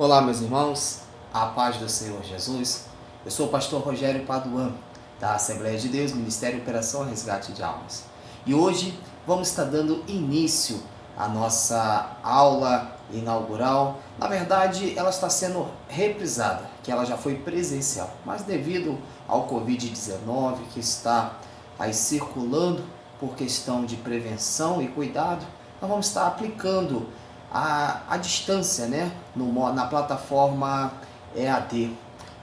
Olá, meus irmãos, a paz do Senhor Jesus. Eu sou o pastor Rogério Paduan, da Assembleia de Deus, Ministério Operação Resgate de Almas. E hoje vamos estar dando início à nossa aula inaugural. Na verdade, ela está sendo reprisada, que ela já foi presencial, mas devido ao Covid-19 que está aí circulando por questão de prevenção e cuidado, nós vamos estar aplicando a distância, né, na plataforma EAD,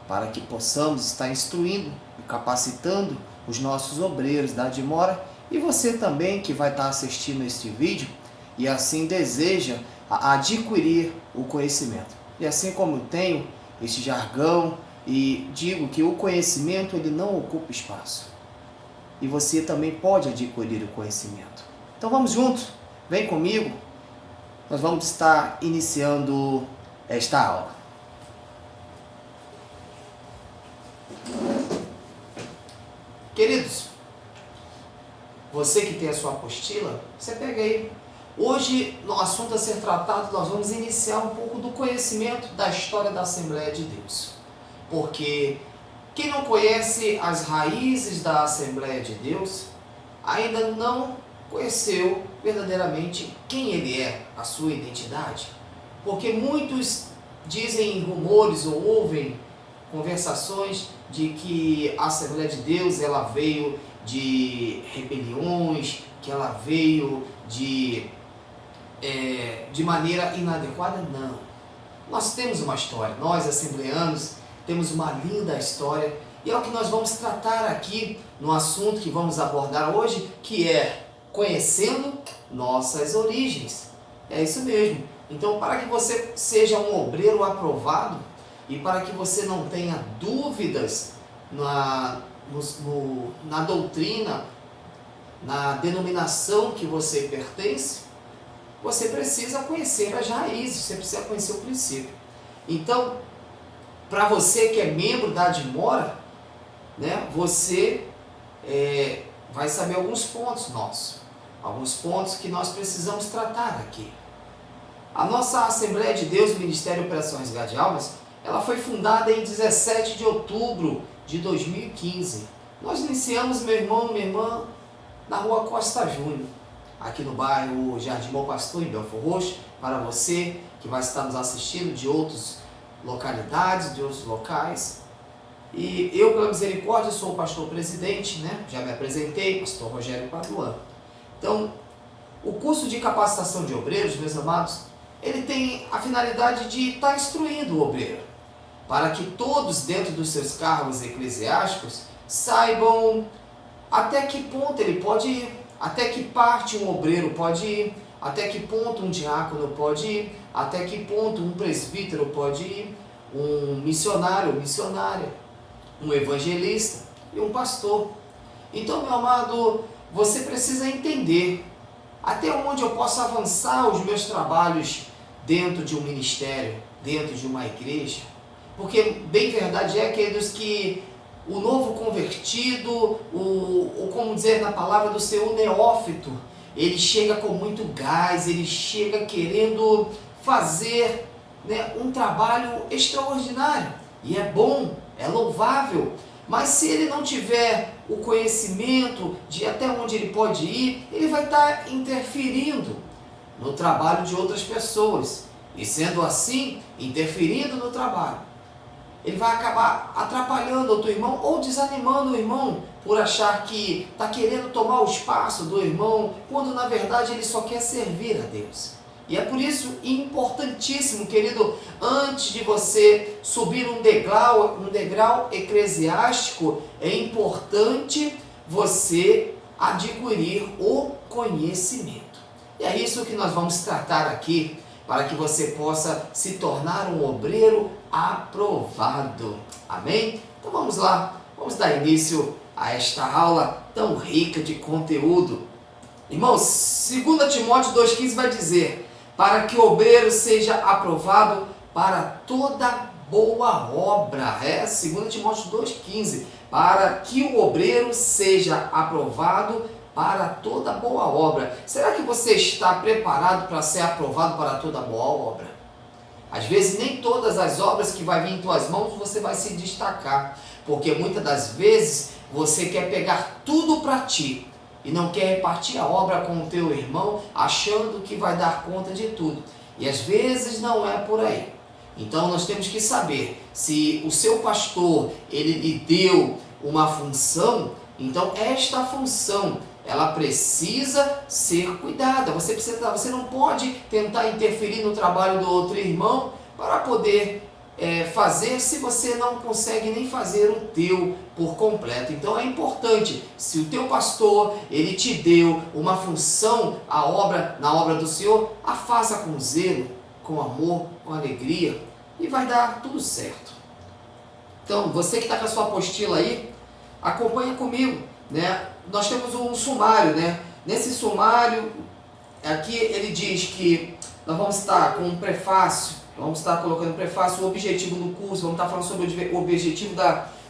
para que possamos estar instruindo e capacitando os nossos obreiros da Dimora e você também que vai estar assistindo este vídeo e assim deseja adquirir o conhecimento. E assim como eu tenho este jargão e digo que o conhecimento ele não ocupa espaço. E você também pode adquirir o conhecimento. Então vamos juntos, vem comigo. Nós vamos estar iniciando esta aula. Queridos, você que tem a sua apostila, você pega aí. Hoje, no assunto a ser tratado, nós vamos iniciar um pouco do conhecimento da história da Assembleia de Deus. Porque quem não conhece as raízes da Assembleia de Deus, ainda não conheceu verdadeiramente quem ele é, a sua identidade. Porque muitos dizem rumores ou ouvem conversações de que a Assembleia de Deus ela veio de rebeliões, que ela veio de maneira inadequada. Não. Nós temos uma história, nós assembleanos temos uma linda história e é o que nós vamos tratar aqui no assunto que vamos abordar hoje, que é conhecendo nossas origens. É isso mesmo. Então, para que você seja um obreiro aprovado e para que você não tenha dúvidas na doutrina, na denominação que você pertence, você precisa conhecer as raízes, você precisa conhecer o princípio. Então, para você que é membro da Dimora, né, você vai saber alguns pontos nossos. Alguns pontos que nós precisamos tratar aqui. A nossa Assembleia de Deus, Ministério Operação Resgate de Almas, ela foi fundada em 17 de outubro de 2015. Nós iniciamos, meu irmão, minha irmã, na rua Costa Júnior, aqui no bairro Jardim Bom Pastor, em Belfor Roxo, para você que vai estar nos assistindo de outras localidades, de outros locais. E eu, pela misericórdia, sou o pastor presidente, né? Já me apresentei, pastor Rogério Paduan. Então, o curso de capacitação de obreiros, meus amados, ele tem a finalidade de estar instruindo o obreiro, para que todos dentro dos seus cargos eclesiásticos saibam até que ponto ele pode ir, até que parte um obreiro pode ir, até que ponto um diácono pode ir, até que ponto um presbítero pode ir, um missionário ou missionária, um evangelista e um pastor. Então, meu amado, você precisa entender até onde eu posso avançar os meus trabalhos dentro de um ministério, dentro de uma igreja. Porque bem verdade é, queridos, que o novo convertido, como dizer na palavra do Senhor, o neófito, ele chega com muito gás, ele chega querendo fazer, né, um trabalho extraordinário. E é bom, é louvável. Mas se ele não tiver o conhecimento de até onde ele pode ir, ele vai estar interferindo no trabalho de outras pessoas. E sendo assim, interferindo no trabalho, ele vai acabar atrapalhando outro irmão ou desanimando o irmão por achar que está querendo tomar o espaço do irmão, quando na verdade ele só quer servir a Deus. E é por isso importantíssimo, querido, antes de você subir um degrau eclesiástico, é importante você adquirir o conhecimento. E é isso que nós vamos tratar aqui, para que você possa se tornar um obreiro aprovado. Amém? Então vamos lá, vamos dar início a esta aula tão rica de conteúdo. Irmãos, 2 Timóteo 2,15 vai dizer: para que o obreiro seja aprovado para toda boa obra. 2 Timóteo 2,15. Para que o obreiro seja aprovado para toda boa obra. Será que você está preparado para ser aprovado para toda boa obra? Às vezes nem todas as obras que vai vir em tuas mãos você vai se destacar, porque muitas das vezes você quer pegar tudo para ti e não quer repartir a obra com o teu irmão, achando que vai dar conta de tudo. E às vezes não é por aí. Então nós temos que saber, se o seu pastor ele lhe deu uma função, então esta função ela precisa ser cuidada. Você não pode tentar interferir no trabalho do outro irmão para poder fazer se você não consegue nem fazer o teu por completo. Então é importante, se o teu pastor ele te deu uma função na obra do Senhor, a faça com zelo, com amor, com alegria e vai dar tudo certo. Então você que está com a sua apostila aí, acompanha comigo, né? Nós temos um sumário, né? Nesse sumário aqui ele diz que nós vamos estar com um prefácio. Vamos estar colocando prefácio, o objetivo do curso, vamos estar falando sobre o objetivo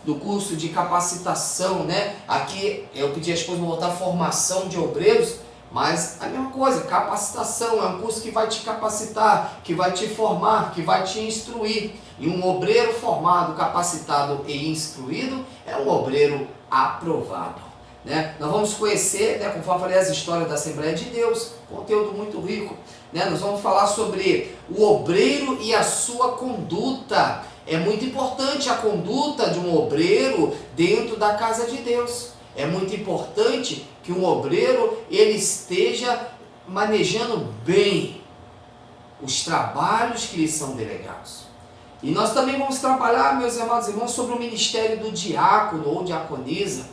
do curso de capacitação, né? Aqui eu pedi à esposa para botar formação de obreiros, mas a mesma coisa, capacitação, é um curso que vai te capacitar, que vai te formar, que vai te instruir. E um obreiro formado, capacitado e instruído é um obreiro aprovado. Né? Nós vamos conhecer, né, conforme eu falei, as histórias da Assembleia de Deus, conteúdo muito rico. Né? Nós vamos falar sobre o obreiro e a sua conduta. É muito importante a conduta de um obreiro dentro da casa de Deus. É muito importante que um obreiro ele esteja manejando bem os trabalhos que lhe são delegados. E nós também vamos trabalhar, meus amados irmãos, sobre o ministério do diácono ou diaconisa.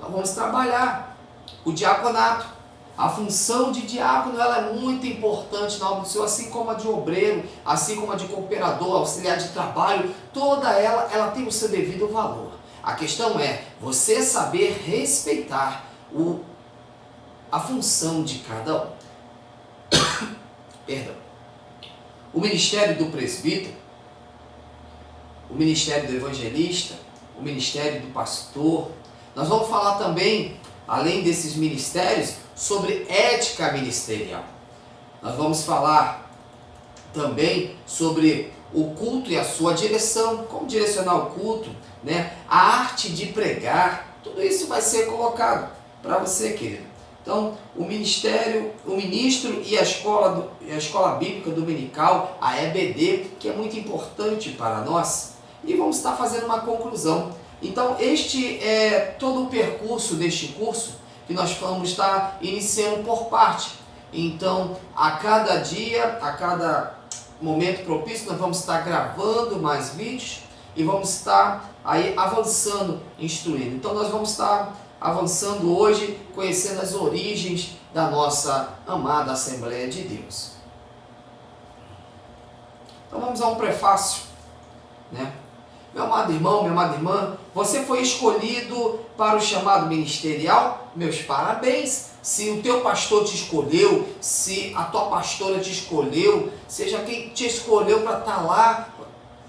Nós vamos trabalhar o diaconato. A função de diácono ela é muito importante na obra do Senhor, assim como a de obreiro, assim como a de cooperador, auxiliar de trabalho, toda ela tem o seu devido valor. A questão é você saber respeitar a função de cada um. Perdão. O ministério do presbítero, o ministério do evangelista, o ministério do pastor. Nós vamos falar também, além desses ministérios, sobre ética ministerial. Nós vamos falar também sobre o culto e a sua direção, como direcionar o culto, né? A arte de pregar, tudo isso vai ser colocado para você, querido. Então, o ministro e a escola bíblica dominical, a EBD, que é muito importante para nós, e vamos estar fazendo uma conclusão. Então, este é todo o percurso deste curso que nós vamos estar iniciando por parte. Então, a cada dia, a cada momento propício, nós vamos estar gravando mais vídeos e vamos estar aí avançando, instruindo. Então, nós vamos estar avançando hoje, conhecendo as origens da nossa amada Assembleia de Deus. Então, vamos a um prefácio, né? Meu amado irmão, minha amada irmã, você foi escolhido para o chamado ministerial? Meus parabéns! Se o teu pastor te escolheu, se a tua pastora te escolheu, seja quem te escolheu para estar lá,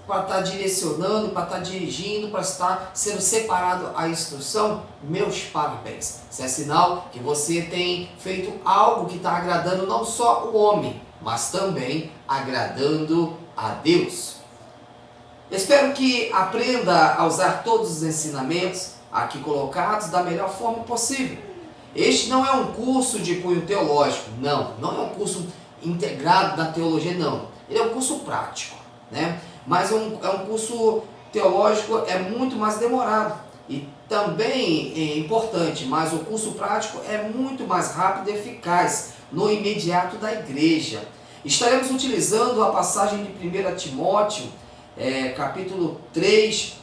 para estar direcionando, para estar dirigindo, para estar sendo separado a instrução, meus parabéns! Isso é sinal que você tem feito algo que está agradando não só o homem, mas também agradando a Deus. Espero que aprenda a usar todos os ensinamentos aqui colocados da melhor forma possível. Este não é um curso de cunho teológico, não é um curso integrado da teologia, não. Ele é um curso prático, né? Mas é um curso teológico, é muito mais demorado. E também é importante, mas o curso prático é muito mais rápido e eficaz no imediato da igreja. Estaremos utilizando a passagem de 1 Timóteo, capítulo 3,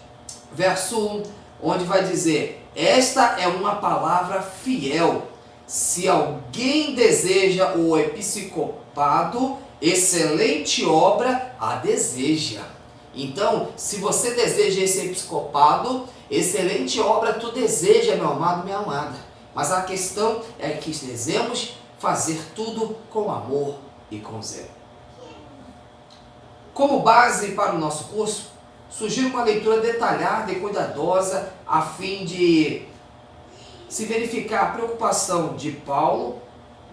verso 1, onde vai dizer: esta é uma palavra fiel. Se alguém deseja o episcopado, excelente obra a deseja. Então, se você deseja esse episcopado, excelente obra tu deseja, meu amado, minha amada. Mas a questão é que devemos fazer tudo com amor e com zelo. Como base para o nosso curso, sugiro uma leitura detalhada e cuidadosa a fim de se verificar a preocupação de Paulo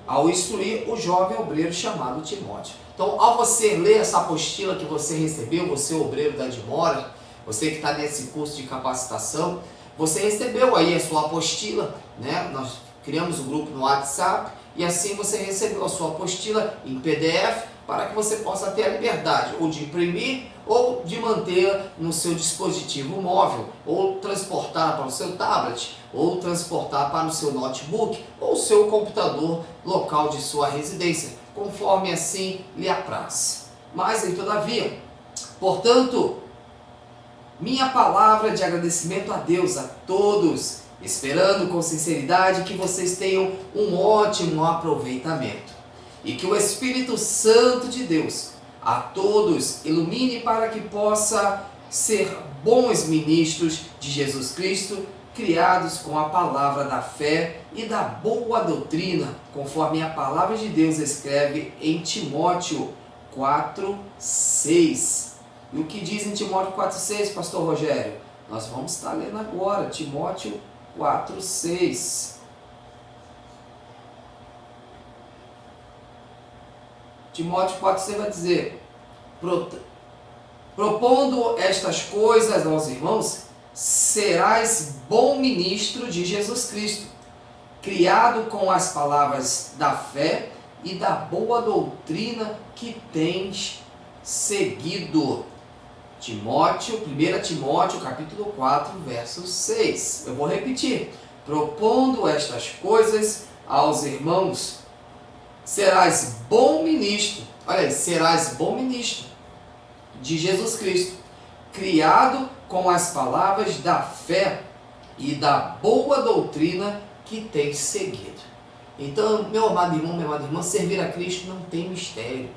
ao instruir o jovem obreiro chamado Timóteo. Então, ao você ler essa apostila que você recebeu, você obreiro da Edmora, você que está nesse curso de capacitação, você recebeu aí a sua apostila, né? Nós criamos um grupo no WhatsApp e assim você recebeu a sua apostila em PDF para que você possa ter a liberdade ou de imprimir ou de manter no seu dispositivo móvel, ou transportar para o seu tablet, ou transportar para o seu notebook, ou o seu computador local de sua residência, conforme assim lhe apraz. Mas, todavia, portanto, minha palavra de agradecimento a Deus, a todos, esperando com sinceridade que vocês tenham um ótimo aproveitamento e que o Espírito Santo de Deus a todos ilumine para que possa ser bons ministros de Jesus Cristo, criados com a palavra da fé e da boa doutrina, conforme a palavra de Deus escreve em Timóteo 4:6. E o que diz em Timóteo 4:6, pastor Rogério? Nós vamos estar lendo agora, Timóteo 4:6. Timóteo 4:6 vai dizer: propondo estas coisas aos irmãos, serás bom ministro de Jesus Cristo, criado com as palavras da fé e da boa doutrina que tens seguido. Timóteo, 1 Timóteo, capítulo 4, verso 6. Eu vou repetir. Propondo estas coisas aos irmãos, serás bom ministro, olha aí, serás bom ministro de Jesus Cristo, criado com as palavras da fé e da boa doutrina que tens seguido. Então, meu amado irmão, minha amada irmã, servir a Cristo não tem mistério.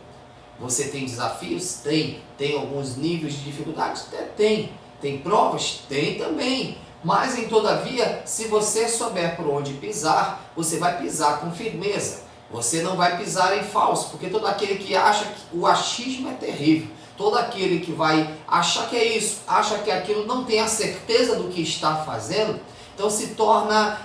Você tem desafios? Tem. Tem alguns níveis de dificuldades? Tem. Tem provas? Tem também. Mas, todavia, se você souber por onde pisar, você vai pisar com firmeza. Você não vai pisar em falso, porque todo aquele que acha que o achismo é terrível. Todo aquele que vai achar que é isso, acha que aquilo, não tem a certeza do que está fazendo, então se torna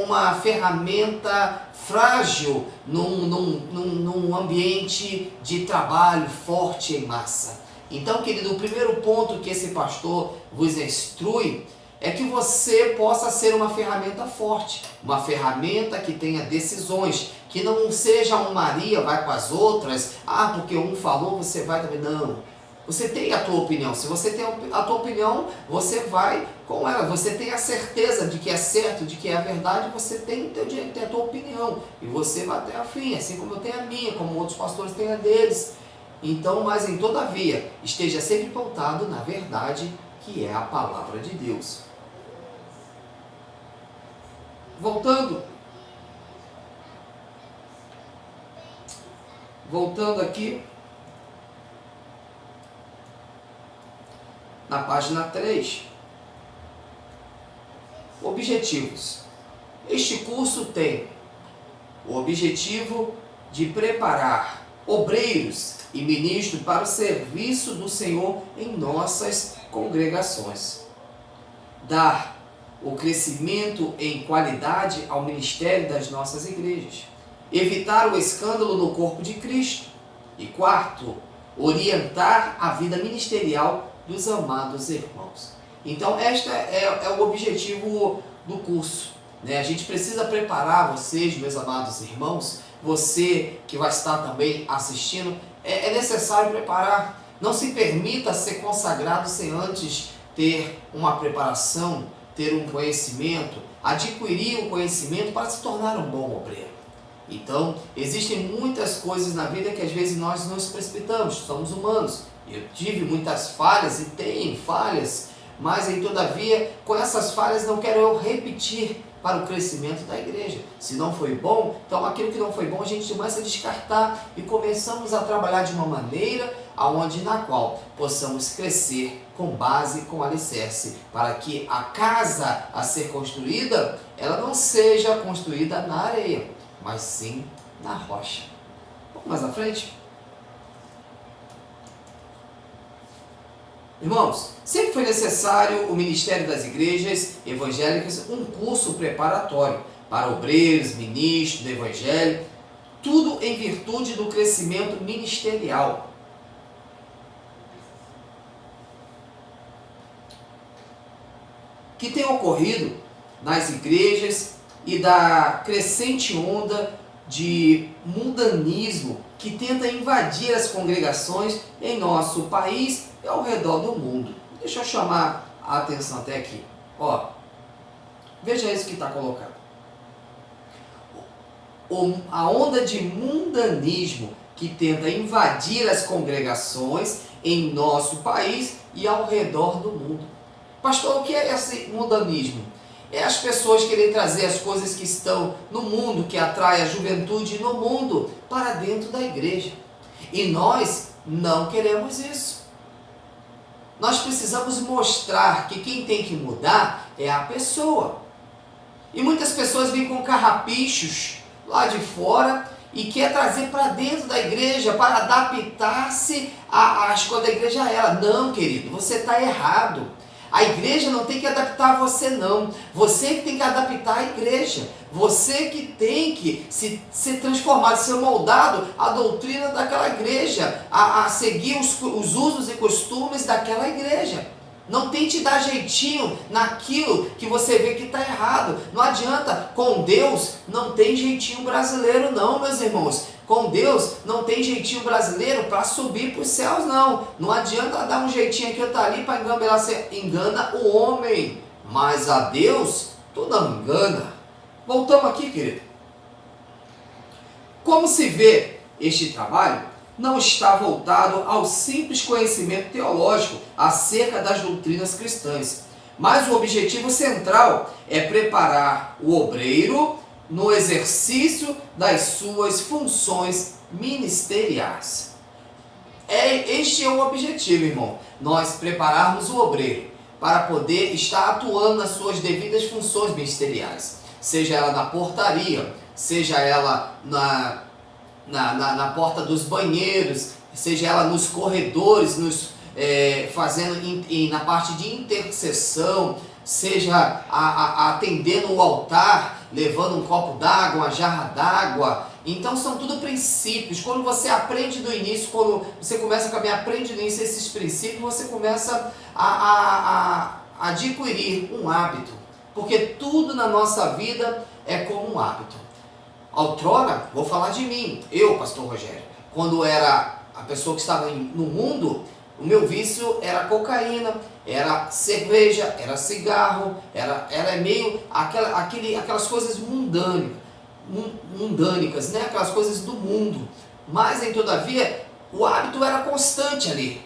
uma ferramenta frágil num ambiente de trabalho forte em massa. Então, querido, o primeiro ponto que esse pastor vos instrui é que você possa ser uma ferramenta forte, uma ferramenta que tenha decisões, que não seja um Maria vai com as outras, porque um falou, você vai também. Não, você tem a tua opinião, se você tem a tua opinião, você vai com ela, você tem a certeza de que é certo, de que é a verdade, você tem o teu direito, tem a tua opinião, e você vai até a fim, assim como eu tenho a minha, como outros pastores têm a deles. Então, mas todavia, esteja sempre pautado na verdade, que é a palavra de Deus. Voltando aqui, na página 3, objetivos. Este curso tem o objetivo de preparar obreiros e ministros para o serviço do Senhor em nossas congregações, dar o crescimento em qualidade ao ministério das nossas igrejas, evitar o escândalo no corpo de Cristo e, quarto, orientar a vida ministerial dos amados irmãos. Então, este é o objetivo do curso, né? A gente precisa preparar vocês, meus amados irmãos, você que vai estar também assistindo, é necessário preparar. Não se permita ser consagrado sem antes ter uma preparação, ter um conhecimento, adquirir um conhecimento para se tornar um bom obreiro. Então, existem muitas coisas na vida que às vezes nós nos precipitamos, somos humanos. Eu tive muitas falhas e tenho falhas, mas todavia, com essas falhas não quero eu repetir para o crescimento da igreja. Se não foi bom, então aquilo que não foi bom a gente começa a descartar e começamos a trabalhar de uma maneira na qual possamos crescer com base, com alicerce, para que a casa a ser construída, ela não seja construída na areia, mas sim na rocha. Vamos mais à frente? Irmãos, sempre foi necessário o Ministério das Igrejas Evangélicas um curso preparatório para obreiros, ministros do Evangelho, tudo em virtude do crescimento ministerial. Que tem ocorrido nas igrejas e da crescente onda de mundanismo que tenta invadir as congregações em nosso país e ao redor do mundo. Deixa eu chamar a atenção até aqui. Ó, veja isso que está colocado. A onda de mundanismo que tenta invadir as congregações em nosso país e ao redor do mundo. Pastor, o que é esse mundanismo? É as pessoas querem trazer as coisas que estão no mundo, que atrai a juventude no mundo, para dentro da igreja. E nós não queremos isso. Nós precisamos mostrar que quem tem que mudar é a pessoa. E muitas pessoas vêm com carrapichos lá de fora e quer trazer para dentro da igreja para adaptar-se às coisas da igreja a ela. Não, querido, você está errado. A igreja não tem que adaptar você, não. Você que tem que adaptar a igreja. Você que tem que ser transformado, ser moldado à doutrina daquela igreja, a seguir os usos e costumes daquela igreja. Não tente dar jeitinho naquilo que você vê que está errado. Não adianta. Com Deus não tem jeitinho brasileiro não, meus irmãos. Com Deus não tem jeitinho brasileiro para subir para os céus, não. Não adianta dar um jeitinho aqui ou tá ali para enganar. Você engana o homem, mas a Deus tu não engana. Voltamos aqui, querido. Como se vê, este trabalho não está voltado ao simples conhecimento teológico acerca das doutrinas cristãs, mas o objetivo central é preparar o obreiro no exercício das suas funções ministeriais. Este é o objetivo, irmão. Nós prepararmos o obreiro para poder estar atuando nas suas devidas funções ministeriais. Seja ela na portaria, seja ela na porta dos banheiros, seja ela nos corredores, fazendo na parte de intercessão, seja atendendo o altar, levando um copo d'água, uma jarra d'água. Então são tudo princípios. Quando você aprende do início, quando você começa a caminhar, aprende no início esses princípios, você começa a adquirir um hábito. Porque tudo na nossa vida é como um hábito. Outrora, vou falar de mim, eu, pastor Rogério, quando era a pessoa que estava no mundo, o meu vício era cocaína, era cerveja, era cigarro, era meio aquelas coisas mundânicas, né? Aquelas coisas do mundo. Mas, todavia, o hábito era constante ali.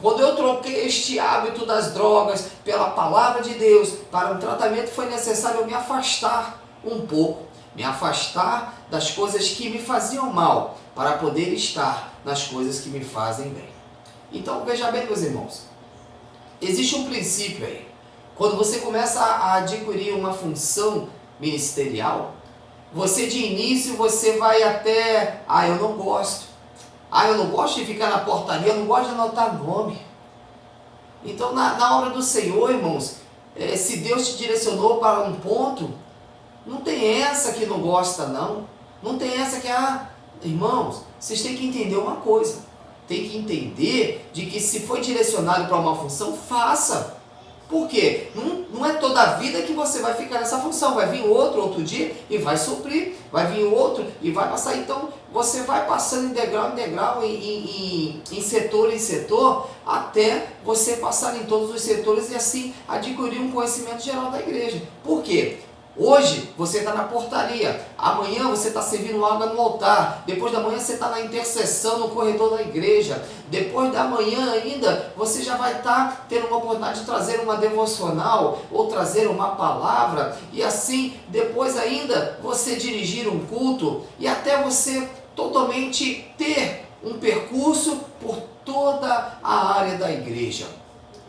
Quando eu troquei este hábito das drogas pela palavra de Deus para um tratamento, foi necessário eu me afastar um pouco. Me afastar das coisas que me faziam mal, para poder estar nas coisas que me fazem bem. Então, veja bem, meus irmãos, existe um princípio aí. Quando você começa a adquirir uma função ministerial, você de início, você vai até, eu não gosto. Eu não gosto de ficar na portaria, eu não gosto de anotar nome. Então, na hora do Senhor, irmãos, se Deus te direcionou para um ponto, não tem essa que não gosta, não. Não tem essa que, irmãos, vocês têm que entender uma coisa. Tem que entender de que se foi direcionado para uma função, faça. Por quê? Não é toda a vida que você vai ficar nessa função. Vai vir outro dia e vai suprir. Vai vir outro e vai passar. Então, você vai passando em degrau em degrau, em setor em setor, até você passar em todos os setores e assim adquirir um conhecimento geral da igreja. Por quê? Hoje você está na portaria, amanhã você está servindo água no altar, depois da manhã você está na intercessão no corredor da igreja, depois da manhã ainda você já vai estar tendo uma oportunidade de trazer uma devocional ou trazer uma palavra, e assim depois ainda você dirigir um culto e até você totalmente ter um percurso por toda a área da igreja.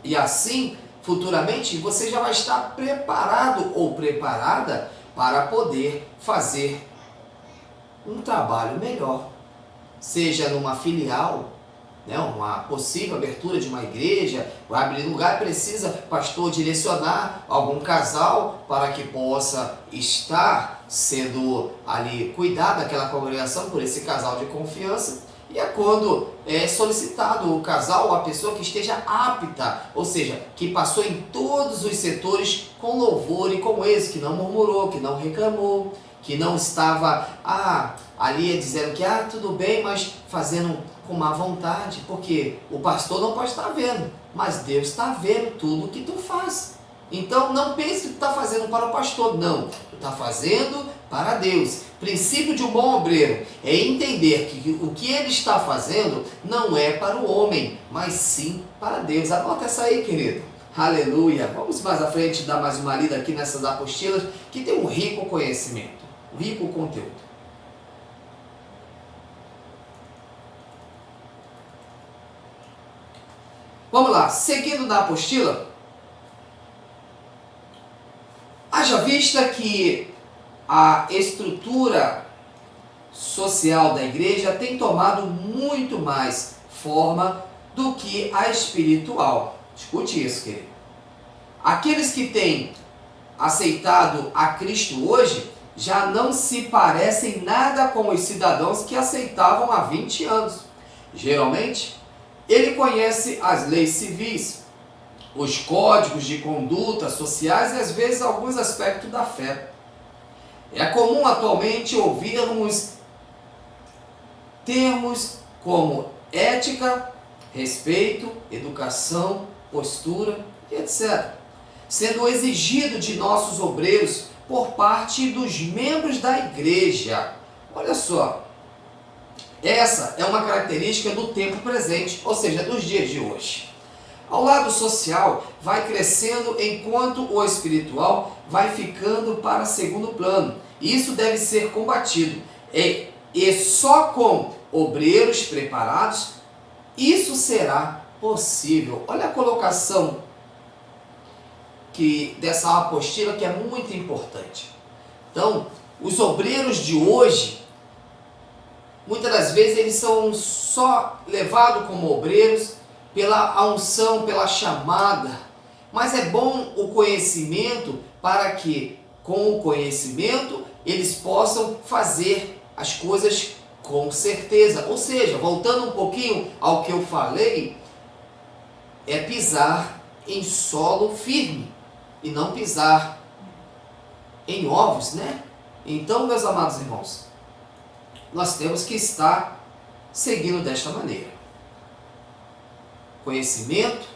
E assim, futuramente, você já vai estar preparado ou preparada para poder fazer um trabalho melhor. Seja numa filial, né, uma possível abertura de uma igreja, vai abrir lugar, precisa pastor direcionar algum casal para que possa estar sendo ali cuidado daquela congregação por esse casal de confiança. E é quando é solicitado o casal ou a pessoa que esteja apta, ou seja, que passou em todos os setores com louvor e com êxito, que não murmurou, que não reclamou, que não estava ali dizendo que tudo bem, mas fazendo com má vontade, porque o pastor não pode estar vendo, mas Deus está vendo tudo que tu faz. Então não pense que tu está fazendo para o pastor, não, tu está fazendo para Deus. Princípio de um bom obreiro é entender que o que ele está fazendo não é para o homem, mas sim para Deus. Anota essa aí, querido. Aleluia. Vamos mais à frente dar mais uma lida aqui nessas apostilas que tem um rico conhecimento, um rico conteúdo. Vamos lá, seguindo na apostila, haja vista que a estrutura social da igreja tem tomado muito mais forma do que a espiritual. Escute isso, querido. Aqueles que têm aceitado a Cristo hoje já não se parecem nada com os cidadãos que aceitavam há 20 anos. Geralmente, ele conhece as leis civis, os códigos de conduta sociais e às vezes alguns aspectos da fé. É comum atualmente ouvirmos termos como ética, respeito, educação, postura e etc., sendo exigido de nossos obreiros por parte dos membros da igreja. Olha só, essa é uma característica do tempo presente, ou seja, dos dias de hoje. Ao lado social, vai crescendo enquanto o espiritual vai ficando para segundo plano. Isso deve ser combatido. E só com obreiros preparados, isso será possível. Olha a colocação dessa apostila que é muito importante. Então, os obreiros de hoje, muitas das vezes eles são só levados como obreiros pela unção, pela chamada, mas é bom o conhecimento para que com o conhecimento eles possam fazer as coisas com certeza. Ou seja, voltando um pouquinho ao que eu falei, é pisar em solo firme e não pisar em ovos, né? Então, meus amados irmãos, nós temos que estar seguindo desta maneira. Conhecimento,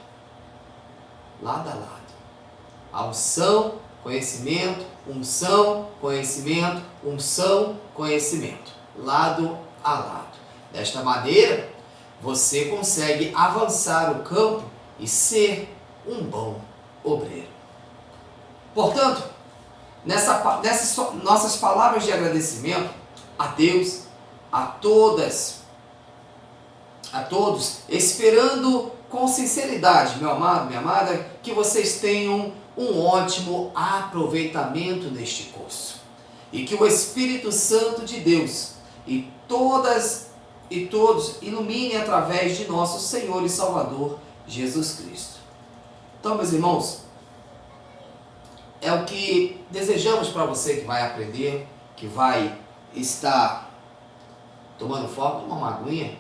lado a lado. A unção, conhecimento, unção, conhecimento, unção, conhecimento. Lado a lado. Desta maneira, você consegue avançar o campo e ser um bom obreiro. Portanto, nessas nossas palavras de agradecimento a Deus, a todos, esperando com sinceridade, meu amado, minha amada, que vocês tenham um ótimo aproveitamento neste curso. E que o Espírito Santo de Deus e todos iluminem através de nosso Senhor e Salvador Jesus Cristo. Então, meus irmãos, é o que desejamos para você que vai aprender, que vai estar tomando foco, uma aguinha.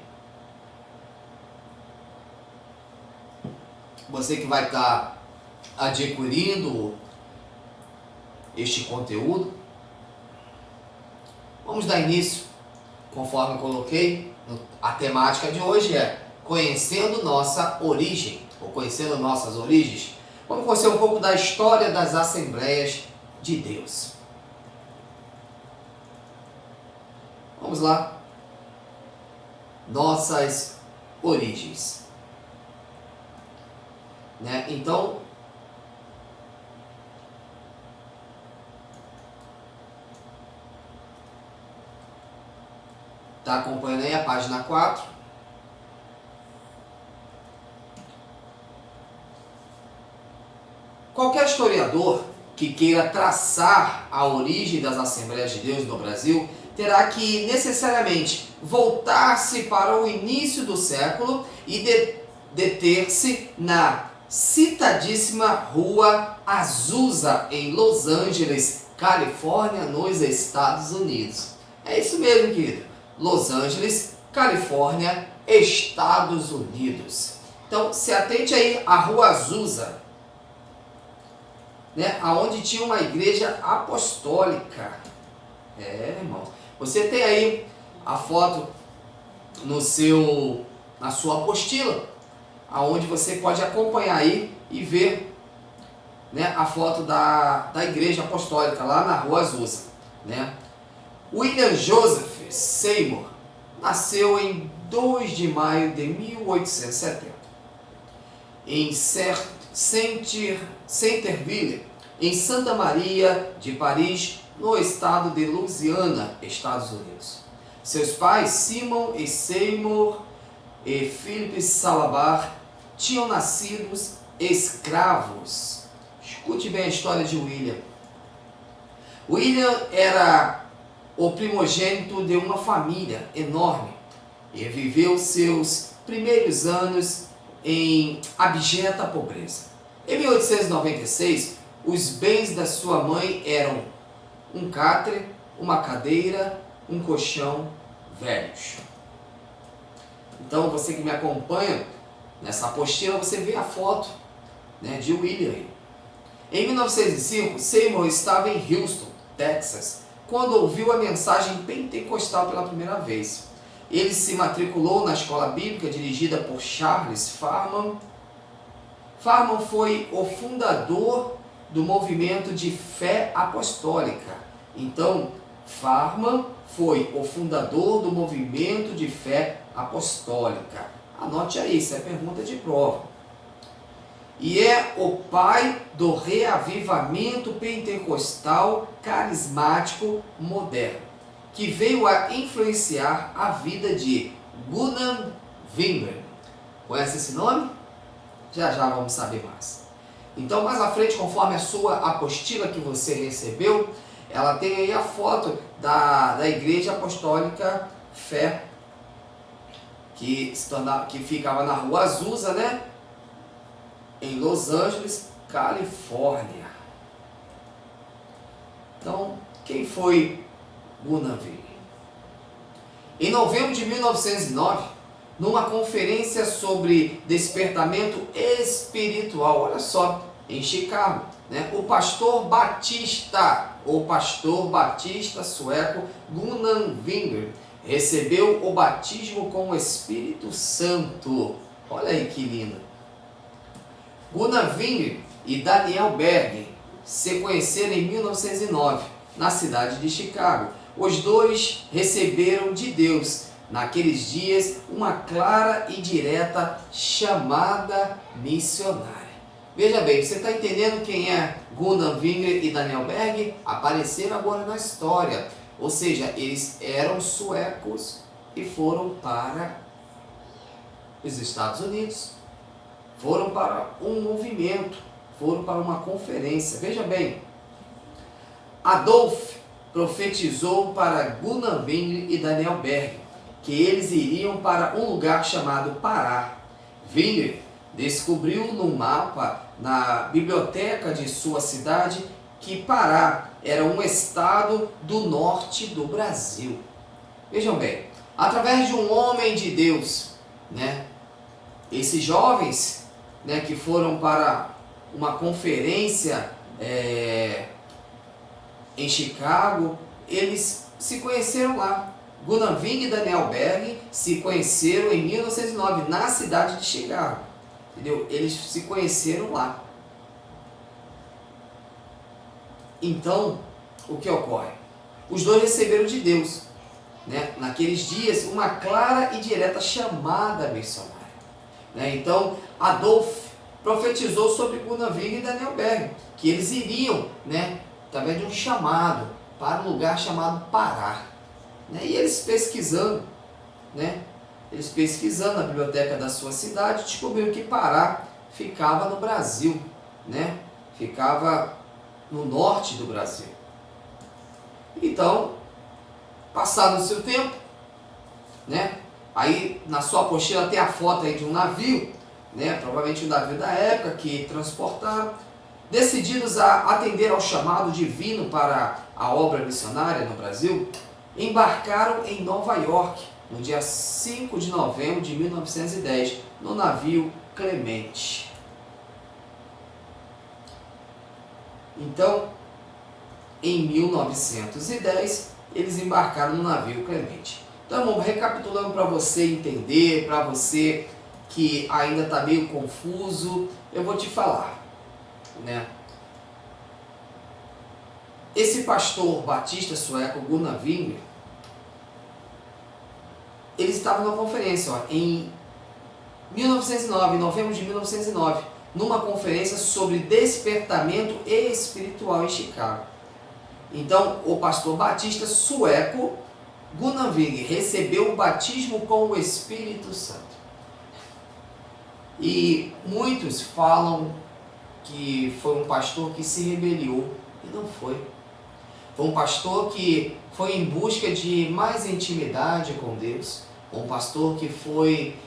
Você que vai estar adquirindo este conteúdo. Vamos dar início, conforme eu coloquei, a temática de hoje é conhecendo nossa origem, ou conhecendo nossas origens. Vamos conhecer um pouco da história das Assembleias de Deus. Vamos lá. Nossas origens. Né? Então, está acompanhando aí a página 4. Qualquer historiador que queira traçar a origem das Assembleias de Deus no Brasil, terá que necessariamente voltar-se para o início do século e deter-se na citadíssima Rua Azusa, em Los Angeles, Califórnia, nos Estados Unidos. É isso mesmo, querido. Los Angeles, Califórnia, Estados Unidos. Então, se atente aí à Rua Azusa, né, aonde tinha uma igreja apostólica. Irmão. Você tem aí a foto na sua apostila, aonde você pode acompanhar aí e ver, né, a foto da igreja apostólica lá na Rua Azusa, né? William Joseph Seymour nasceu em 2 de maio de 1870 em Centerville, em Santa Maria de Paris, no estado de Louisiana, Estados Unidos. Seus pais, Simon e Seymour e Philip Salabar, tinham nascido escravos. Escute bem a história de William. William era o primogênito de uma família enorme e viveu seus primeiros anos em abjeta pobreza. Em 1896, os bens da sua mãe eram um catre, uma cadeira, um colchão velhos. Então, você que me acompanha nessa apostila, você vê a foto, né, de William. Em 1905, Seymour estava em Houston, Texas, quando ouviu a mensagem pentecostal pela primeira vez. Ele se matriculou na escola bíblica dirigida por Charles Farman. Farman foi o fundador do movimento de fé apostólica. Então, Farman foi o fundador do movimento de fé apostólica. Anote aí, isso é pergunta de prova. E é o pai do reavivamento pentecostal carismático moderno, que veio a influenciar a vida de Gunnar Wingren. Conhece esse nome? Já já vamos saber mais. Então, mais à frente, conforme a sua apostila que você recebeu, ela tem aí a foto da Igreja Apostólica Fé, que ficava na Rua Azusa, né? Em Los Angeles, Califórnia. Então, quem foi Gunnar Wingren? Em novembro de 1909, numa conferência sobre despertamento espiritual, olha só, em Chicago, né, o pastor batista sueco Gunnar Wingren recebeu o batismo com o Espírito Santo. Olha aí que lindo. Gunnar Wingren e Daniel Berg se conheceram em 1909, na cidade de Chicago. Os dois receberam de Deus, naqueles dias, uma clara e direta chamada missionária. Veja bem, você está entendendo quem é Gunnar Wingren e Daniel Berg? Apareceram agora na história. Ou seja, eles eram suecos e foram para os Estados Unidos. Foram para um movimento, foram para uma conferência. Veja bem, Adolf profetizou para Gunnar Wingren e Daniel Berg que eles iriam para um lugar chamado Pará. Wingren descobriu no mapa, na biblioteca de sua cidade, que Pará era um estado do norte do Brasil. Vejam bem, através de um homem de Deus, né, esses jovens, né, que foram para uma conferência em Chicago, eles se conheceram lá. Gunnar Wingren e Daniel Berg se conheceram em 1909, na cidade de Chicago. Entendeu? Eles se conheceram lá. Então, o que ocorre? Os dois receberam de Deus, né, naqueles dias, uma clara e direta chamada missionária. Né? Então, Adolf profetizou sobre Gunnar Wingren e Daniel Berg, que eles iriam, né, através de um chamado, para um lugar chamado Pará. Né? E eles pesquisando, né, na biblioteca da sua cidade, descobriram que Pará ficava no Brasil, né? Ficava no norte do Brasil. Então, passado o seu tempo, né? Aí na sua apostila tem a foto aí de um navio, né? Provavelmente um navio da época que transportaram, decididos a atender ao chamado divino para a obra missionária no Brasil, embarcaram em Nova York no dia 5 de novembro de 1910, no navio Clemente. Então, em 1910, eles embarcaram no navio Clemente. Então, irmão, recapitulando para você entender, para você que ainda está meio confuso, eu vou te falar, né? Esse pastor batista sueco, Gunnar Wingren, ele estava numa conferência em 1909, em novembro de 1909, numa conferência sobre despertamento espiritual em Chicago. Então, o pastor batista sueco, Gunnar Wingren, recebeu o batismo com o Espírito Santo. E muitos falam que foi um pastor que se rebeliou, e não foi. Foi um pastor que foi em busca de mais intimidade com Deus, um pastor que foi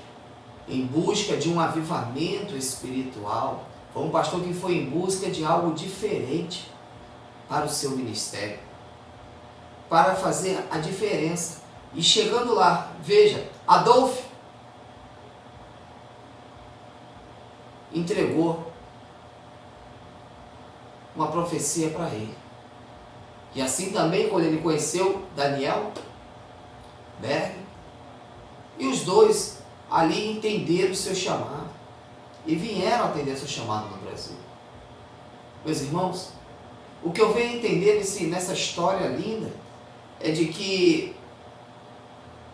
em busca de um avivamento espiritual, foi um pastor que foi em busca de algo diferente para o seu ministério, para fazer a diferença. E chegando lá, veja, Adolf entregou uma profecia para ele. E assim também quando ele conheceu Daniel Berg, e os dois ali entenderam o seu chamado e vieram atender seu chamado no Brasil. Meus irmãos, o que eu venho entender nessa história linda é de que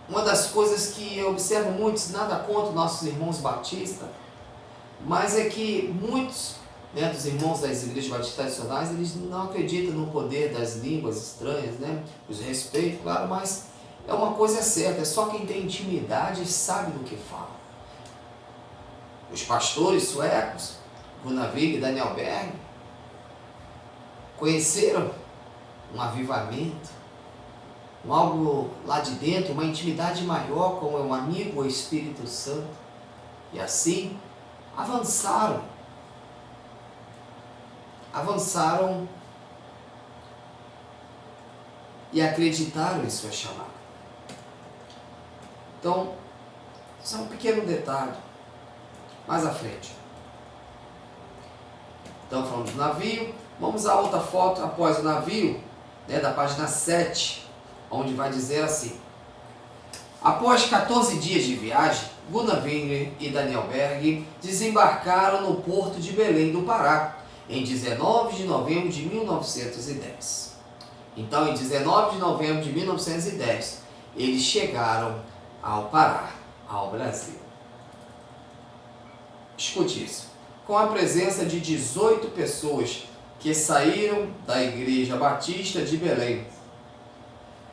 uma das coisas que eu observo muitos, nada contra nossos irmãos batistas, mas é que muitos, né, dos irmãos das igrejas batistas tradicionais, eles não acreditam no poder das línguas estranhas, né? Os respeito, claro, mas é uma coisa certa, é só quem tem intimidade sabe do que fala. Os pastores suecos, Gunnar Wingren e Daniel Berg, conheceram um avivamento, algo lá de dentro, uma intimidade maior com um amigo, o Espírito Santo, e assim avançaram e acreditaram em sua chamada. Então, só um pequeno detalhe, mais à frente. Então, falamos do navio, vamos a outra foto após o navio, né, da página 7, onde vai dizer assim: após 14 dias de viagem, Gunnar Wingren e Daniel Berg desembarcaram no porto de Belém do Pará, em 19 de novembro de 1910. Então, em 19 de novembro de 1910, eles chegaram ao Pará, ao Brasil. Escute isso. Com a presença de 18 pessoas que saíram da Igreja Batista de Belém,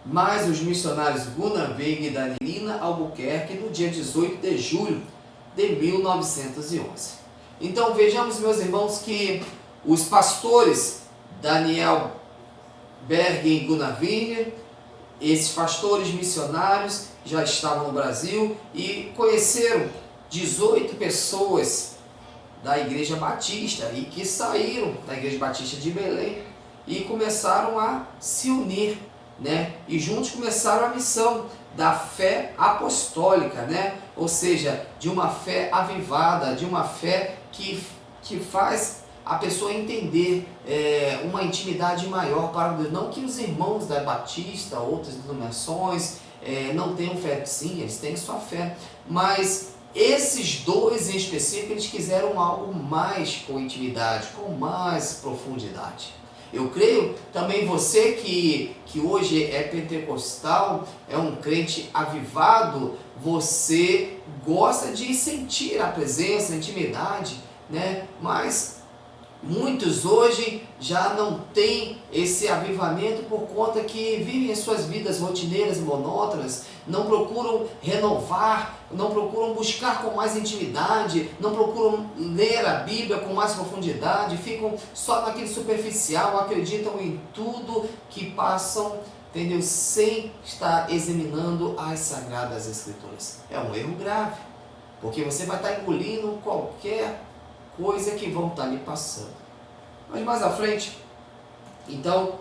mais os missionários Gunnar Wingren e Danilina Albuquerque, no dia 18 de julho de 1911. Então vejamos, meus irmãos, que os pastores Daniel Berg e Gunnar Wingren, esses pastores missionários, já estavam no Brasil e conheceram 18 pessoas da Igreja Batista e que saíram da Igreja Batista de Belém e começaram a se unir, né? E juntos começaram a missão da fé apostólica, né? Ou seja, de uma fé avivada, de uma fé que faz a pessoa entender uma intimidade maior para Deus. Não que os irmãos da Batista, outras denominações, não tenham fé. Sim, eles têm sua fé, mas esses dois em específico, eles quiseram algo mais com intimidade, com mais profundidade. Eu creio também você que hoje é pentecostal, é um crente avivado, você gosta de sentir a presença, a intimidade, né? Mas Muitos hoje já não têm esse avivamento por conta que vivem as suas vidas rotineiras e monótonas, não procuram renovar, não procuram buscar com mais intimidade, não procuram ler a Bíblia com mais profundidade, ficam só naquele superficial, acreditam em tudo que passam, entendeu? Sem estar examinando as Sagradas Escrituras. É um erro grave, porque você vai estar engolindo qualquer coisa que vão estar lhe passando. Mas mais à frente, então,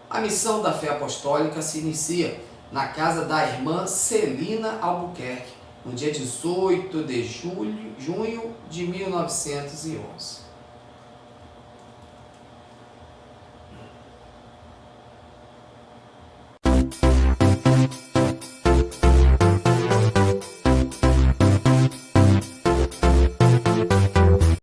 a missão da fé apostólica se inicia na casa da irmã Celina Albuquerque, no dia 18 de junho de 1911.